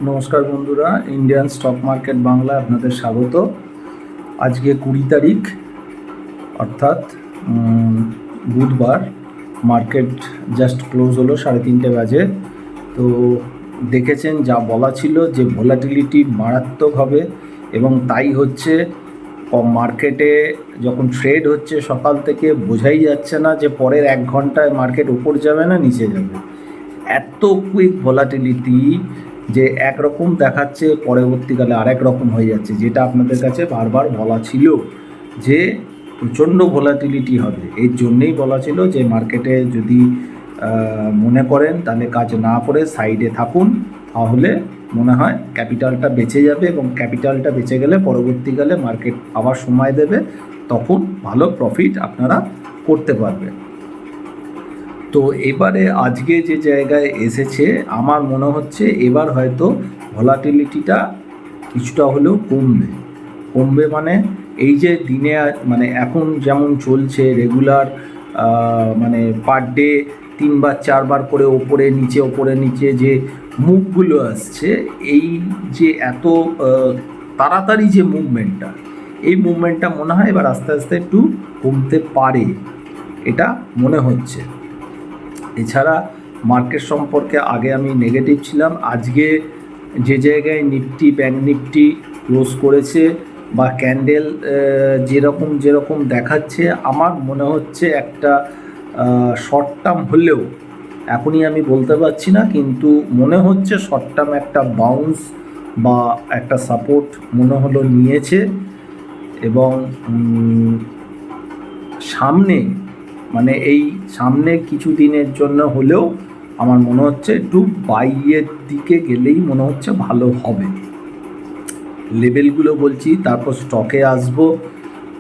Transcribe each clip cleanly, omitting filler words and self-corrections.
নমস্কার বন্ধুরা, Indian stock market Bangla আপনাদের স্বাগত। আজকে 20 তারিখ অর্থাৎ বুধবার। মার্কেট জাস্ট ক্লোজ হলো 3:30 বাজে। তো দেখেছেন যা বলা ছিল যে ভোলাটিলিটি মারাত্মক হবে, এবং তাই হচ্ছে। মার্কেটে যখন ট্রেড হচ্ছে সকাল থেকে বোঝাই যাচ্ছে না যে পরের 1 ঘন্টায় মার্কেট উপর যাবে না নিচে যাবে। এত কুইক ভোলাটিলিটি যে একরকম দেখাচ্ছে, পরবর্তীকালে আরেক রকম হয়ে যাচ্ছে, যেটা আপনাদের কাছে বারবার বলা ছিল যে প্রচণ্ড ভোলাটিলিটি হবে। এর জন্যেই বলা ছিল যে মার্কেটে যদি মনে করেন তাহলে কাজ না করে সাইডে থাকুন, তাহলে মনে হয় ক্যাপিটালটা বেঁচে যাবে, এবং ক্যাপিটালটা বেঁচে গেলে পরবর্তীকালে মার্কেট আবার সময় দেবে, তখন ভালো প্রফিট আপনারা করতে পারবেন। তো এবারে আজকে যে জায়গায় এসেছে, আমার মনে হচ্ছে এবার হয়তো ভলাটিলিটিটা কিছুটা হলেও কমবে মানে এই যে দিনে মানে এখন যেমন চলছে রেগুলার, মানে পার ডে 3 বার 4 বার করে ওপরে নিচে যে মুভগুলো আসছে, এই যে এত তাড়াতাড়ি যে মুভমেন্টটা, এই মুভমেন্টটা মনে হয় এবার আস্তে আস্তে একটু কমতে পারে, এটা মনে হচ্ছে। এছাড়া মার্কেট সম্পর্কে আগে আমি নেগেটিভ ছিলাম। আজকে যে জায়গায় নিফটি, ব্যাঙ্ক নিফটি ক্লোজ করেছে বা ক্যান্ডেল যেরকম দেখাচ্ছে, আমার মনে হচ্ছে একটা শর্ট টার্ম হলেও, এখনই আমি বলতে পারছি না, কিন্তু মনে হচ্ছে শর্ট টার্ম একটা বাউন্স বা একটা সাপোর্ট মনে হলো নিয়েছে। এবং সামনে মানে এই সামনে কিছু দিনের জন্য হলেও আমার মনে হচ্ছে একটু বাইয়ের দিকে গেলেই মনে হচ্ছে ভালো হবে। লেভেলগুলো বলছি, তারপর স্টকে আসবো,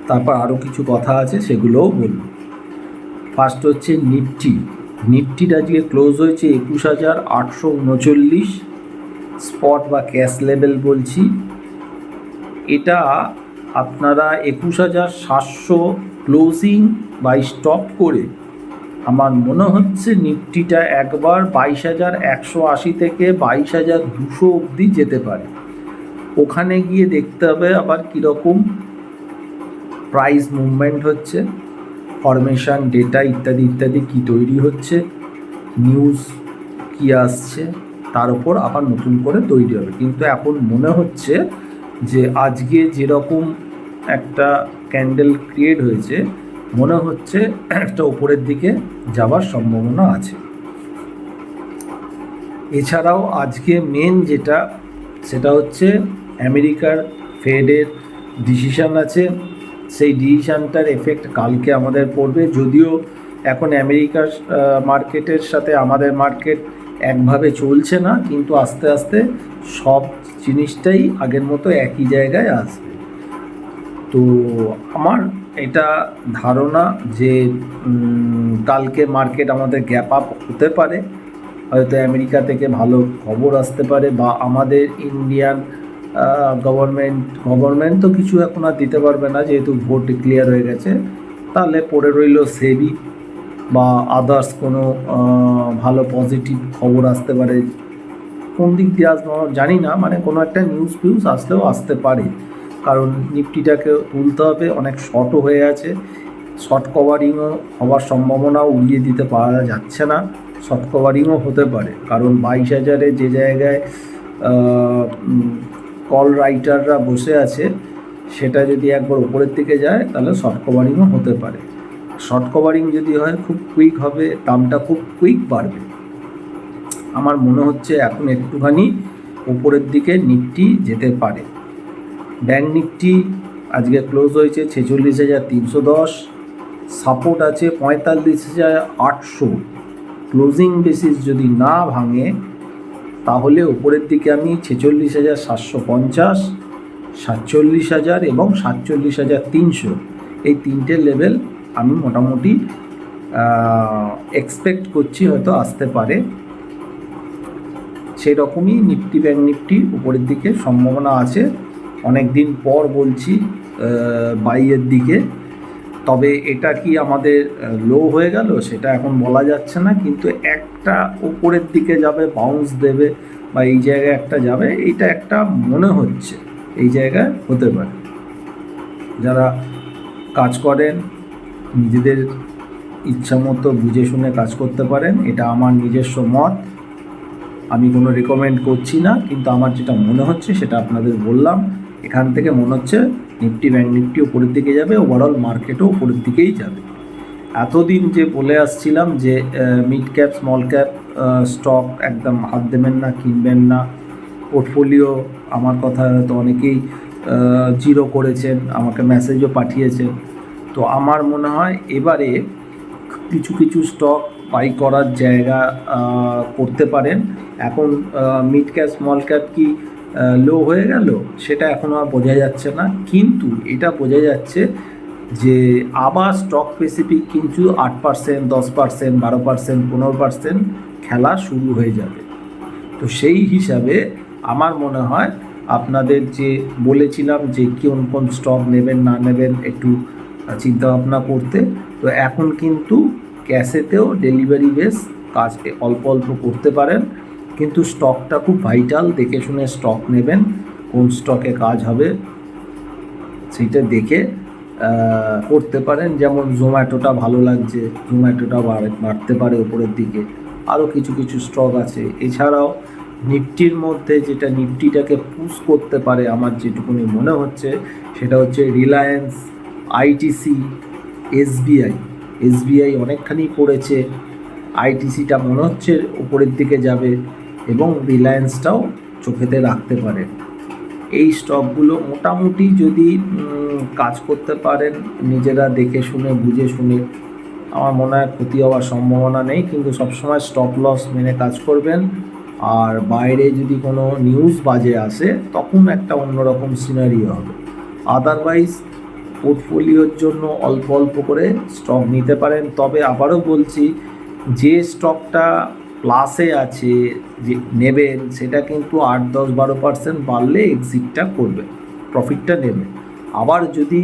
তারপর আরও কিছু কথা আছে সেগুলোও বলব। ফার্স্ট হচ্ছে নিফটির আজকে ক্লোজ হয়েছে 21,839 স্পট বা ক্যাশ লেভেল বলছি। এটা আপনারা 21,700 ক্লোজিং বা স্টপ করে আমার মনে হচ্ছে নিফটিটা একবার 22,180 থেকে 22,200 অবধি যেতে পারে। ওখানে গিয়ে দেখতে হবে আবার কীরকম প্রাইস মুভমেন্ট হচ্ছে, ফরমেশন ডেটা ইত্যাদি কি তৈরি হচ্ছে, নিউজ কি আসছে, তার উপর আবার নতুন করে তৈরি হবে। কিন্তু এখন মনে হচ্ছে যে আজকে যেরকম একটা ক্যান্ডেল ক্রিয়েট হয়েছে, মনে হচ্ছে একটা উপরের দিকে যাওয়ার সম্ভাবনা আছে। এছাড়াও আজকে মেন যেটা, সেটা হচ্ছে আমেরিকার ফেডের ডিসিশান আছে। সেই ডিসিশানটার এফেক্ট কালকে আমাদের পড়বে। যদিও এখন আমেরিকার মার্কেটের সাথে আমাদের মার্কেট একভাবে চলছে না, কিন্তু আস্তে আস্তে সব জিনিসটাই আগের মতো একই জায়গায় আসবে। তো আমার এটা ধারণা যে কালকে মার্কেট আমাদের গ্যাপ আপ হতে পারে, হয়তো আমেরিকা থেকে ভালো খবর আসতে পারে, বা আমাদের ইন্ডিয়ান গভর্নমেন্ট তো কিছু এখন আর দিতে পারবে না, যেহেতু ভোট ডিক্লেয়ার হয়ে গেছে। তাহলে পড়ে রইল সেবি বা আদার্স কোনো ভালো পজিটিভ খবর আসতে পারে। কোন দিক দিয়ে আসবে জানি না, মানে কোনো একটা নিউজ আসলেও আসতে পারে, কারণ নিফটিটাকে তুলতে হবে। অনেক শর্টও হয়ে আছে, শর্ট কভারিংও হওয়ার সম্ভাবনাও উড়িয়ে দিতে পারা যাচ্ছে না, শর্ট কভারিংও হতে পারে, কারণ 22,000-এ যে জায়গায় কল রাইটাররা বসে আছে, সেটা যদি একবার উপরের দিকে যায় তাহলে শর্ট কভারিংও হতে পারে। শর্ট কভারিং যদি হয় খুব কুইক হবে, দামটা খুব কুইক বাড়বে। আমার মনে হচ্ছে এখন একটুখানি উপরের দিকে নিফটি যেতে পারে। ব্যাঙ্ক নিফটি আজকে ক্লোজ হয়েছে 46,310, সাপোর্ট আছে 45,800। ক্লোজিং বেসিস যদি না ভাঙে তাহলে উপরের দিকে আমি 46,750, 47,000 এবং 47,300, এই তিনটে লেভেল আমি মোটামুটি এক্সপেক্ট করছি হয়তো আসতে পারে। সেই রকমই নিফটি, ব্যাঙ্ক নিফটি উপরের দিকে সম্ভাবনা আছে। অনেক দিন পর বলছি বাইয়ের দিকে। তবে এটা কি আমাদের লো হয়ে গেল সেটা এখন বলা যাচ্ছে না, কিন্তু একটা উপরের দিকে যাবে, বাউন্স দেবে, বা এই জায়গায় একটা যাবে, এইটা একটা মনে হচ্ছে এই জায়গায় হতে পারে। যারা কাজ করেন নিজেদের ইচ্ছা মতো বুঝে শুনে কাজ করতে পারেন, এটা আমার নিজস্ব মত। আমি কোনো রেকমেন্ড করছি না, কিন্তু আমার যেটা মনে হচ্ছে সেটা আপনাদের বললাম। এখান থেকে মনে হচ্ছে নিফটি ব্যাঙ্ক নিফটি উপরের দিকে যাবে, ওভারঅল মার্কেটও উপরের দিকেই যাবে। এতদিন যে বলে আসছিলাম যে mid cap small cap stock একদম হাত দেবেন না, কিনবেন না, পোর্টফোলিও আমার কথা হয়তো অনেকেই জিরো করেছেন, আমাকে মেসেজও পাঠিয়েছেন। তো আমার মনে হয় এবারে কিছু কিছু স্টক বাই করার জায়গা করতে পারেন। এখন মিড ক্যাপ স্মল ক্যাপ কি লো হয়ে গেল সেটা এখনও আর বোঝা যাচ্ছে না, কিন্তু এটা বোঝা যাচ্ছে যে আবার স্টক স্পেসিফিক কিন্তু 8%, 10%, 12%, 15% খেলা শুরু হয়ে যাবে। তো সেই হিসাবে আমার মনে হয় আপনাদের যে বলেছিলাম যে কোন কোন স্টক নেবেন না নেবেন একটু চিন্তাভাবনা করতে, তো এখন কিন্তু ক্যাশেতেও ডেলিভারি বেস কাজ অল্প অল্প করতে পারেন, কিন্তু স্টকটা খুব ভাইটাল, দেখে শুনে স্টক নেবেন। কোন স্টকে কাজ হবে সেইটা দেখে করতে পারেন। যেমন জোম্যাটোটা ভালো লাগছে, জোম্যাটোটা বাড়তে পারে উপরের দিকে। আরও কিছু কিছু স্টক আছে। এছাড়াও নিফটির মধ্যে যেটা নিফটিটাকে পুশ করতে পারে আমার যেটুকুনি মনে হচ্ছে সেটা হচ্ছে রিলায়েন্স, আইটিসি, এসবিআই। এসবিআই অনেকখানি পড়েছে, আইটিসিটা মনে হচ্ছে উপরের দিকে যাবে, এবং রিলায়েন্সটাও চোখেতে রাখতে পারেন। এই স্টকগুলো মোটামুটি যদি কাজ করতে পারেন নিজেরা দেখে শুনে বুঝে শুনে, আমার মনে হয় ক্ষতি হওয়ার সম্ভাবনা নেই। কিন্তু সবসময় স্টপ লস মেনে কাজ করবেন। আর বাইরে যদি কোনো নিউজ বাজে আসে তখন একটা অন্যরকম সিনারিও হবে। আদারওয়াইজ পোর্টফোলিওর জন্য অল্প অল্প করে স্টক নিতে পারেন। তবে আবারও বলছি, যে স্টকটা প্লাসে আছে যে নেবেন সেটা কিন্তু 8, 10, 12% বাড়লে এক্সিটটা করবেন, প্রফিটটা নেবেন। আবার যদি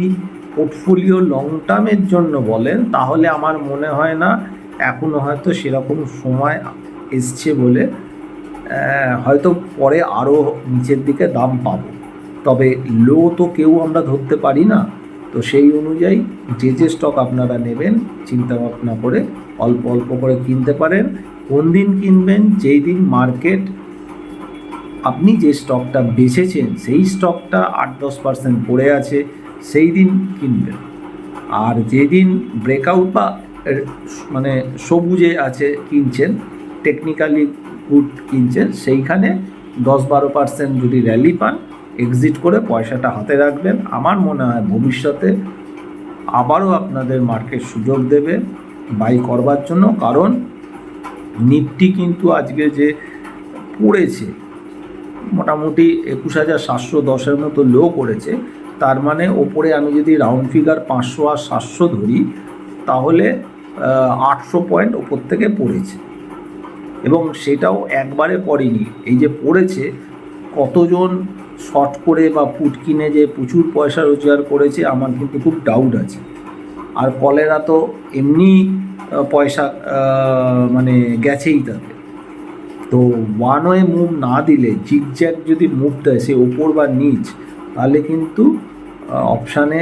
পোর্টফোলিও লং টার্মের জন্য বলেন তাহলে আমার মনে হয় না এখনও হয়তো সেরকম সময় এসছে বলে, হয়তো পরে আরও নিচের দিকে দাম পাবো। তবে লো তো কেউ আমরা ধরতে পারি না। তো সেই অনুযায়ী যে যে স্টক আপনারা নেবেন চিন্তাভাবনা করে অল্প অল্প করে কিনতে পারেন। কোন দিন কিনবেন? যেই দিন মার্কেট আপনি যে স্টকটা বেছেছেন সেই স্টকটা 8-10% পড়ে আছে সেই দিন কিনবেন। আর যেদিন ব্রেকআউট বা মানে সবুজে আছে কিনছেন, টেকনিক্যালি গুড কিনছেন, সেইখানে 10-12% যদি র্যালি পান এক্সিট করে পয়সাটা হাতে রাখবেন। আমার মনে হয় ভবিষ্যতে আবারও আপনাদের মার্কেট সুযোগ দেবে বাই করবার জন্য। কারণ নিফটি কিন্তু আজকে যে পড়েছে মোটামুটি 21,710 মতো লো করেছে, তার মানে ওপরে আমি যদি রাউন্ড ফিগার 500 আর 700 ধরি তাহলে 800 পয়েন্ট ওপর থেকে পড়েছে, এবং সেটাও একবারে পড়েনি। এই যে পড়েছে, কতজন শর্ট করে বা পুট কিনে যে প্রচুর পয়সা রোজগার করেছে আমার কিন্তু খুব ডাউট আছে। আর কলেরা তো এমনি পয়সা মানে গেছেই তাতে। তো ওয়ান ওয়ে মুভ না দিলে জিগজ্যাগ যদি মুভ দেয় সে ওপর বা নিচ, তাহলে কিন্তু অপশানে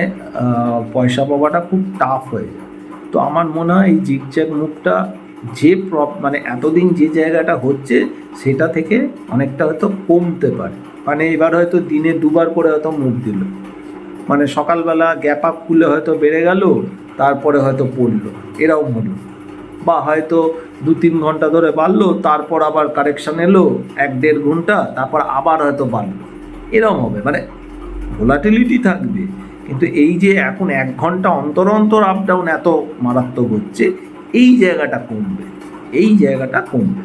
পয়সা পাওয়াটা খুব টাফ হয়ে যায়। তো আমার মনে হয় এই জিগজ্যাগ মুভটা যে মানে এতদিন যে জায়গাটা হচ্ছে সেটা থেকে অনেকটা হয়তো কমতে পারে। মানে এবার হয়তো দিনে দুবার করে হয়তো মুভ দিল, মানে সকালবেলা গ্যাপ আপ খুলে হয়তো বেড়ে গেল, তারপরে হয়তো পড়লো, এরকম হলো। বা হয়তো 2-3 ঘন্টা ধরে বাড়লো, তারপর আবার কারেকশান এলো 1-1.5 ঘন্টা, তারপর আবার হয়তো বাড়লো, এরকম হবে। মানে ভোলাটিলিটি থাকবে, কিন্তু এই যে এখন 1 ঘন্টা অন্তর অন্তর আপ ডাউন এত মারাত্মক হচ্ছে, এই জায়গাটা কমবে, এই জায়গাটা কমবে।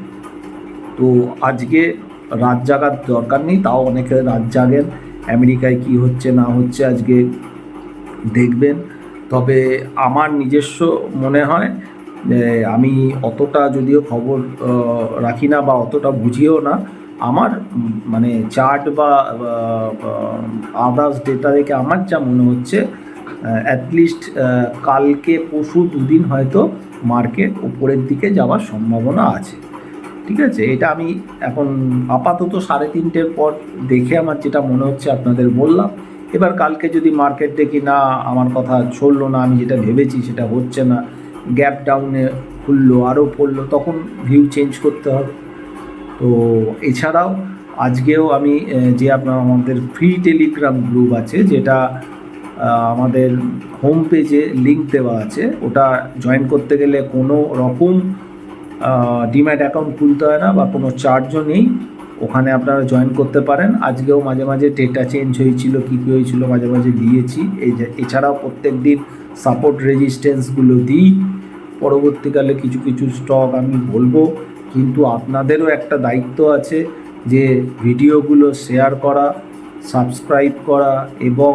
তো আজকে রাত জাগার দরকার নেই, তাও অনেকে রাত জাগেন, আমেরিকায় কি হচ্ছে না হচ্ছে আজকে দেখবেন। তবে আমার নিজস্ব মনে হয় যে আমি অতটা যদিও খবর রাখি না বা অতটা বুঝিও না, আমার মানে চার্ট বা আদার্স ডেটা দেখে আমার যা মনে হচ্ছে অ্যাটলিস্ট কালকে পরশু 2 দিন হয়তো মার্কেট উপরের দিকে যাওয়ার সম্ভাবনা আছে। ঠিক আছে, এটা আমি এখন আপাতত 3:30-র পর দেখে আমার যেটা মনে হচ্ছে আপনাদের বললাম। এবার কালকে যদি মার্কেট দেখি না আমার কথা চললো না, আমি যেটা ভেবেছি সেটা হচ্ছে না, গ্যাপ ডাউনে খুললো আরও পড়লো, তখন ভিউ চেঞ্জ করতে হবে। তো এছাড়াও আজকেও আমি যে আপনার আমাদের ফ্রি টেলিগ্রাম গ্রুপ আছে, যেটা আমাদের হোম পেজে লিঙ্ক দেওয়া আছে, ওটা জয়েন করতে গেলে কোনো রকম ডিম্যাট অ্যাকাউন্ট খুলতে হয় না বা কোনো চার্জও নেই, ওখানে আপনারা জয়েন করতে পারেন। আজকেও মাঝে মাঝে ডেটা চেঞ্জ হয়েছিল, কী কী হয়েছিল মাঝে মাঝে দিয়েছি। এছাড়াও প্রত্যেক দিন সাপোর্ট রেজিস্ট্যান্সগুলো দিই। পরবর্তীকালে কিছু কিছু স্টক আমি বলবো, কিন্তু আপনাদেরও একটা দায়িত্ব আছে যে ভিডিওগুলো শেয়ার করা, সাবস্ক্রাইব করা এবং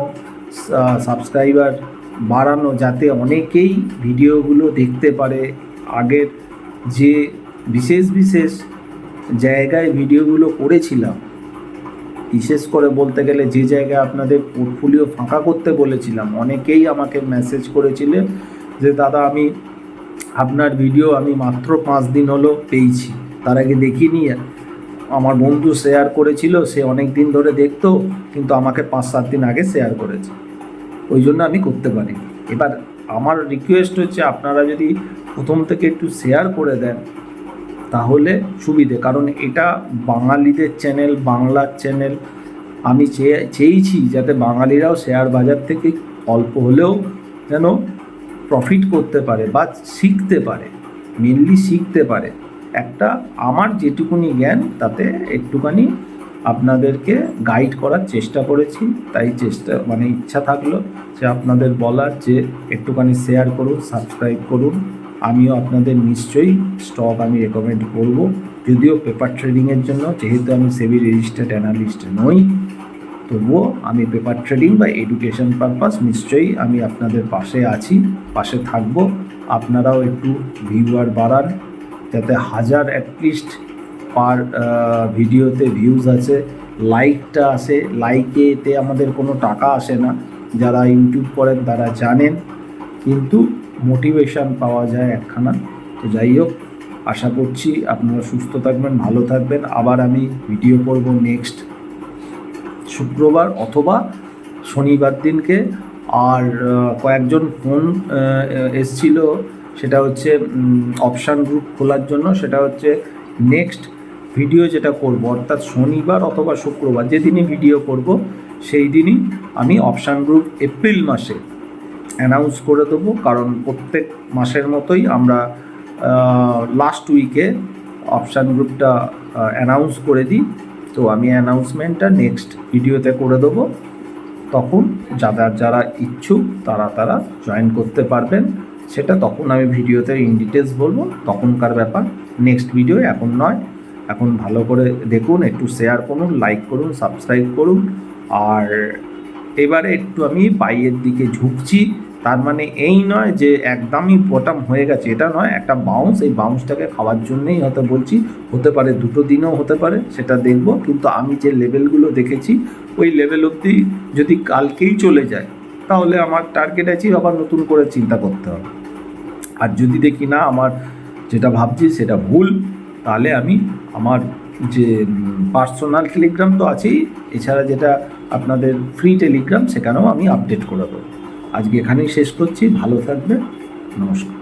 সাবস্ক্রাইবার বাড়ানো, যাতে অনেকেই ভিডিওগুলো দেখতে পারে। আগের যে বিশেষ বিশেষ জায়গায় ভিডিওগুলো করেছিলাম, বিশেষ করে বলতে গেলে যে জায়গায় আপনাদের পোর্টফোলিও ফাঁকা করতে বলেছিলাম, অনেকেই আমাকে মেসেজ করেছিলেন যে দাদা আমি আপনার ভিডিও আমি মাত্র 5 দিন হলো পেয়েছি, তার আগে দেখিনি। আমার বন্ধু শেয়ার করেছিল, সে অনেক দিন ধরে দেখতো, কিন্তু আমাকে 5-7 দিন আগে শেয়ার করেছে, ওই জন্য আমি করতে পারিনি। এবার আমার রিকোয়েস্ট হচ্ছে আপনারা যদি প্রথম থেকে একটু শেয়ার করে দেন তাহলে সুবিধে, কারণ এটা বাঙালিদের চ্যানেল, বাংলার চ্যানেল। আমি চেয়েছি যাতে বাঙালিরাও শেয়ার বাজার থেকে অল্প হলেও যেন প্রফিট করতে পারে বা শিখতে পারে, মেনলি শিখতে পারে। একটা আমার যেটুকুনি জ্ঞান তাতে একটুখানি আপনাদেরকে গাইড করার চেষ্টা করেছি, তাই ইচ্ছা থাকলো যে আপনাদের বলার যে একটুখানি শেয়ার করুন, সাবস্ক্রাইব করুন। আমিও আপনাদের নিশ্চয়ই স্টক আমি রেকমেন্ড করব, যদিও পেপার ট্রেডিংয়ের জন্য, যেহেতু আমি সেবি রেজিস্টার্ড অ্যানালিস্ট নই, তবুও আমি পেপার ট্রেডিং বা এডুকেশন পারপাস নিশ্চয়ই আমি আপনাদের পাশে আছি, পাশে থাকব। আপনারাও একটু ভিউয়ার বাড়ান, যাতে 1000 অ্যাটলিস্ট পার ভিডিওতে ভিউজ আছে, লাইকটা আসে। লাইকেতে আমাদের কোনো টাকা আসে না, যারা ইউটিউব করেন তারা জানেন, কিন্তু মোটিভেশন পাওয়া যায় একখানা। তো যাই হোক, আশা করছি আপনারা সুস্থ থাকবেন, ভালো থাকবেন। আবার আমি ভিডিও করব নেক্সট শুক্রবার অথবা শনিবার দিনকে। আর কয়েকজন ফোন এসছিল, সেটা হচ্ছে অপশান গ্রুপ খোলার জন্য। সেটা হচ্ছে নেক্সট ভিডিও যেটা করব, অর্থাৎ শনিবার অথবা শুক্রবার যেদিনই ভিডিও করব সেই দিনই আমি অপশান গ্রুপ এপ্রিল মাসে অ্যানাউন্স করে দেবো, কারণ প্রত্যেক মাসের মতোই আমরা লাস্ট উইকে অপশান গ্রুপটা অ্যানাউন্স করে দিই। তো আমি অ্যানাউন্সমেন্টটা নেক্সট ভিডিওতে করে দেবো, তখন যারা ইচ্ছুক তারা জয়েন করতে পারবেন। সেটা তখন আমি ভিডিওতে ইন ডিটেলস বলবো, তখনকার ব্যাপার। নেক্সট ভিডিও এখন নয়, এখন ভালো করে দেখুন, একটু শেয়ার করুন, লাইক করুন, সাবস্ক্রাইব করুন। আর এবারে একটু আমি বাইয়ের দিকে ঝুঁকছি, তার মানে এই নয় যে একদমই বটম হয়ে গেছে, এটা নয়, একটা বাউন্স, এই বাউন্সটাকে খাওয়ার জন্যেই হয়তো বলছি। হতে পারে 2 দিনও হতে পারে, সেটা দেখব। কিন্তু আমি যে লেভেলগুলো দেখেছি ওই লেভেল অবধি যদি কালকেই চলে যায়, তাহলে আমার টার্গেট আছে আবার নতুন করে চিন্তা করতে হবে। আর যদি দেখি না আমার যেটা ভাবছি সেটা ভুল, তাহলে আমি আমার যে পার্সোনাল টেলিগ্রাম তো আছেই, এছাড়া যেটা আপনাদের ফ্রি টেলিগ্রাম, সেখানেও আমি আপডেট করে দেবো। আজকে এখানেই শেষ করছি, ভালো থাকবেন, নমস্কার।